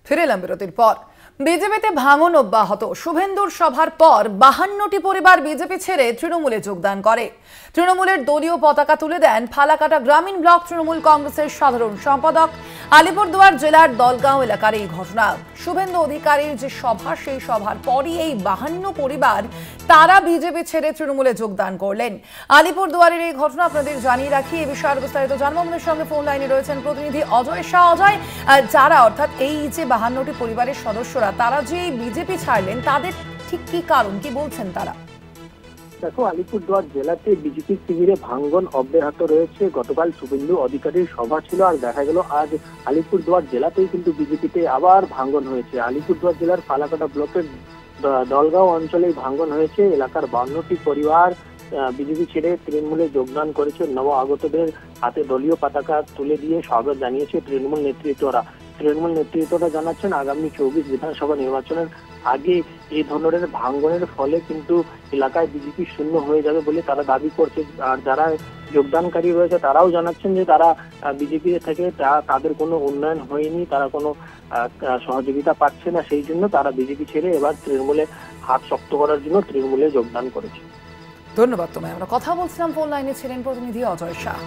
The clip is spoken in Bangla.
ফিরে এলাম বিরতির পর। বিজেপিতে ভাঙন অব্যাহত। শুভেন্দুর সভার পর 52টি পরিবার বিজেপি ছেড়ে তৃণমূলে যোগদান করে। তৃণমূলের দলীয় পতাকা তুলে দেন ফালাকাটা গ্রামীণ ব্লক তৃণমূল কংগ্রেসের সাধারণ সম্পাদক। আলিপুরদুয়ার জেলার দলগাঁও এলাকার এই ঘটনা। শুভেন্দু অধিকারীর যে সভা, সেই সভার পরই এই 52 পরিবার তারা বিজেপি ছেড়ে তৃণমূলে যোগদান করলেন। আলিপুরদুয়ারের এই ঘটনা আপনাদের জানিয়ে রাখি। এই বিষয়ে বিস্তারিত জানবো। আমাদের সঙ্গে ফোন লাইনে রয়েছেন প্রতিনিধি অজয় শাহ। অজয়, যারা অর্থাৎ এই যে 52টি পরিবারের সদস্যরা তারা যে বিজেপি ছাড়লেন, তাদের ঠিক কি কারণ, কি বলছেন তারা? দেখো, আলিপুরদুয়ার জেলাতে বিজেপি শিবিরে ভাঙ্গন অব্যাহত রয়েছে। গতকাল শুভেন্দু অধিকারীর সভা ছিল, আর দেখা গেল আজ আলিপুরদুয়ার জেলাতেই কিন্তু বিজেপিতে আবার ভাঙ্গন হয়েছে। আলিপুরদুয়ার জেলার ফালাকাটা ব্লকের দলগাঁও অঞ্চলেই ভাঙ্গন হয়েছে। এলাকার 52টি পরিবার বিজেপি ছেড়ে তৃণমূলে যোগদান করেছে। নব আগতদের হাতে দলীয় পতাকা তুলে দিয়ে স্বাগত জানিয়েছে তৃণমূল নেতৃত্বরা জানাচ্ছেন আগামী 24 বিধানসভা নির্বাচনের আগে এই ধরনের ভাঙ্গনের ফলে কিন্তু এলাকায় বিজেপি শূন্য হয়ে যাবে বলে তারা দাবি করছে। আর যারা যোগদানকারী রয়েছে তারাও জানাচ্ছেন যে তারা বিজেপি থেকে তাদের কোনো উন্নয়ন হয়নি, তারা কোনো সহযোগিতা পাচ্ছে না, সেই জন্য তারা বিজেপি ছেড়ে এবার তৃণমূলে হাত শক্ত করার জন্য তৃণমূলে যোগদান করেছে। ধন্যবাদ তোমায়। আমরা কথা বলছিলাম, ফোন লাইনে ছিলেন প্রতিনিধি অজয় শাহ।